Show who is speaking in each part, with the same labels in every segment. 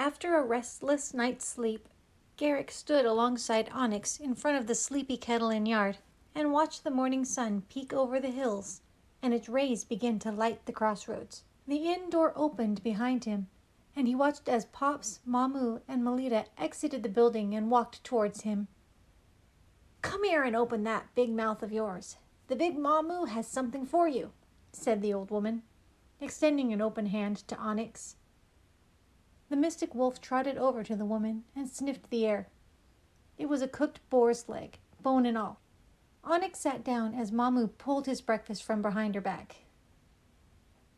Speaker 1: After a restless night's sleep, Garrick stood alongside Onyx in front of the sleepy kettle and yard and watched the morning sun peek over the hills and its rays begin to light the crossroads. The inn door opened behind him, and he watched as Pops, Mamu, and Melita exited the building and walked towards him. "Come here and open that big mouth of yours. The big Mamu has something for you," said the old woman, extending an open hand to Onyx. The mystic wolf trotted over to the woman and sniffed the air. It was a cooked boar's leg, bone and all. Onyx sat down as Mamu pulled his breakfast from behind her back.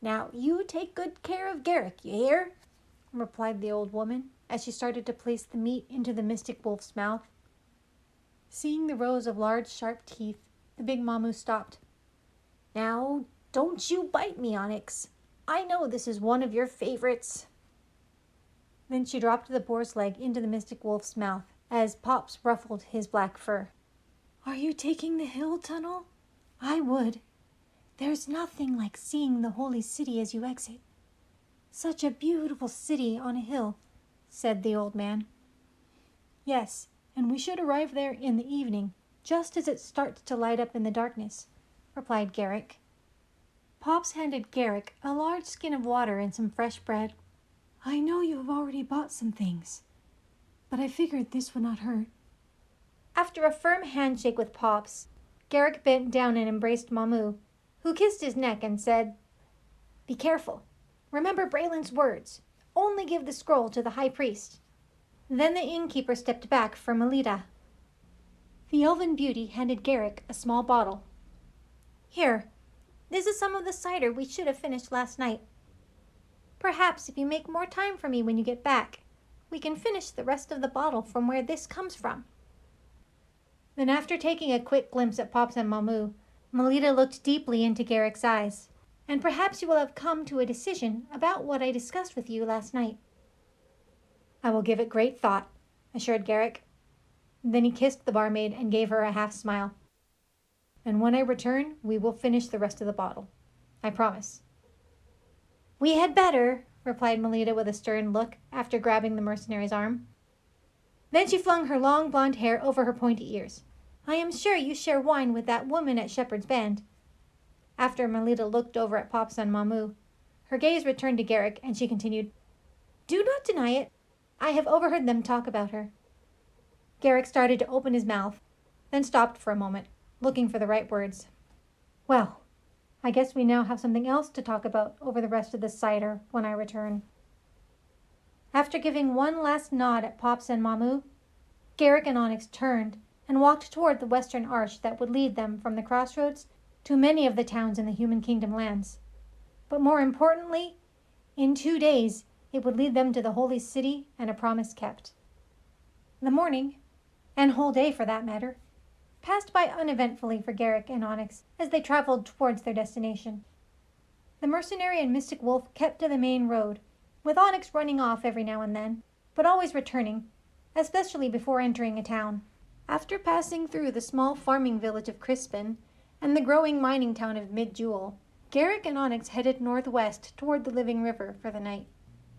Speaker 1: "Now you take good care of Garrick, you hear?" replied the old woman as she started to place the meat into the mystic wolf's mouth. Seeing the rows of large sharp teeth, the big Mamu stopped. "Now don't you bite me, Onyx. I know this is one of your favorites." Then she dropped the boar's leg into the mystic wolf's mouth as Pops ruffled his black fur. "Are you taking the hill tunnel? I would. There's nothing like seeing the holy city as you exit. Such a beautiful city on a hill," said the old man. "Yes, and we should arrive there in the evening, just as it starts to light up in the darkness," replied Garrick. Pops handed Garrick a large skin of water and some fresh bread. "I know you have already bought some things, but I figured this would not hurt." After a firm handshake with Pops, Garrick bent down and embraced Mamu, who kissed his neck and said, "Be careful. Remember Braylon's words. Only give the scroll to the high priest." Then the innkeeper stepped back for Melita. The elven beauty handed Garrick a small bottle. "Here, this is some of the cider we should have finished last night. Perhaps if you make more time for me when you get back, we can finish the rest of the bottle from where this comes from." Then after taking a quick glimpse at Pops and Mamu, Melita looked deeply into Garrick's eyes. "And perhaps you will have come to a decision about what I discussed with you last night." "I will give it great thought," assured Garrick. Then he kissed the barmaid and gave her a half smile. "And when I return, we will finish the rest of the bottle. I promise." "We had better," replied Melita with a stern look after grabbing the mercenary's arm. Then she flung her long blonde hair over her pointy ears. "I am sure you share wine with that woman at Shepherd's Bend." After Melita looked over at Pops and Mamu, her gaze returned to Garrick and she continued, "Do not deny it. I have overheard them talk about her." Garrick started to open his mouth, then stopped for a moment, looking for the right words. "Well, I guess we now have something else to talk about over the rest of this cider when I return." After giving one last nod at Pops and Mamu, Garrick and Onyx turned and walked toward the western arch that would lead them from the crossroads to many of the towns in the Human Kingdom lands. But more importantly, in 2 days it would lead them to the holy city and a promise kept. The morning, and whole day for that matter, passed by uneventfully for Garrick and Onyx as they traveled towards their destination. The mercenary and mystic wolf kept to the main road, with Onyx running off every now and then, but always returning, especially before entering a town. After passing through the small farming village of Crispin and the growing mining town of Mid-Jewel, Garrick and Onyx headed northwest toward the Living River for the night.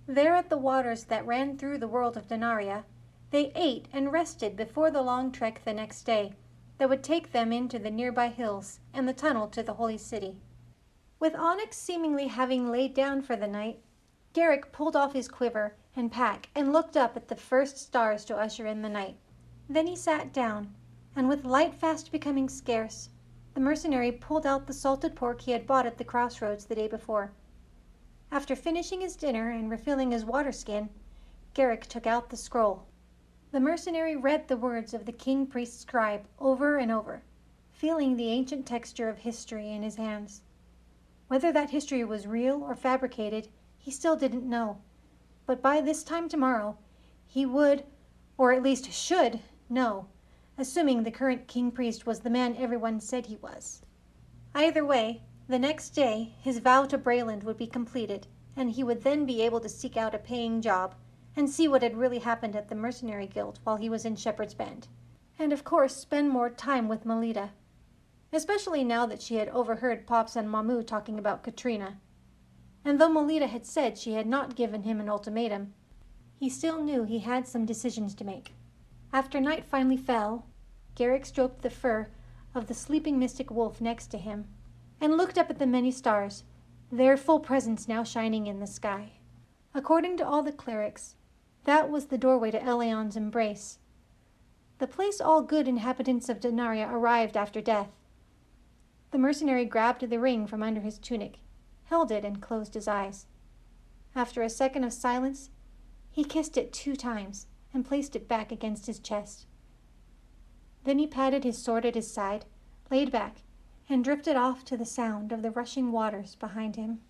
Speaker 1: There at the waters that ran through the world of Denaria, they ate and rested before the long trek the next day that would take them into the nearby hills and the tunnel to the holy city. With Onyx seemingly having laid down for the night, Garrick pulled off his quiver and pack and looked up at the first stars to usher in the night. Then he sat down, and with light fast becoming scarce, the mercenary pulled out the salted pork he had bought at the crossroads the day before. After finishing his dinner and refilling his water skin, Garrick took out the scroll. The mercenary read the words of the king-priest scribe over and over, feeling the ancient texture of history in his hands. Whether that history was real or fabricated, he still didn't know, but by this time tomorrow he would, or at least should, know, assuming the current king-priest was the man everyone said he was. Either way, the next day his vow to Braylon would be completed, and he would then be able to seek out a paying job and see what had really happened at the mercenary guild while he was in Shepherd's Bend, and of course spend more time with Melita, especially now that she had overheard Pops and Mamu talking about Katrina. And though Melita had said she had not given him an ultimatum, he still knew he had some decisions to make. After night finally fell, Garrick stroked the fur of the sleeping mystic wolf next to him and looked up at the many stars, their full presence now shining in the sky. According to all the clerics, that was the doorway to Eleon's embrace, the place all good inhabitants of Denaria arrived after death. The mercenary grabbed the ring from under his tunic, held it, and closed his eyes. After a second of silence, he kissed it 2 times and placed it back against his chest. Then he patted his sword at his side, laid back, and drifted off to the sound of the rushing waters behind him.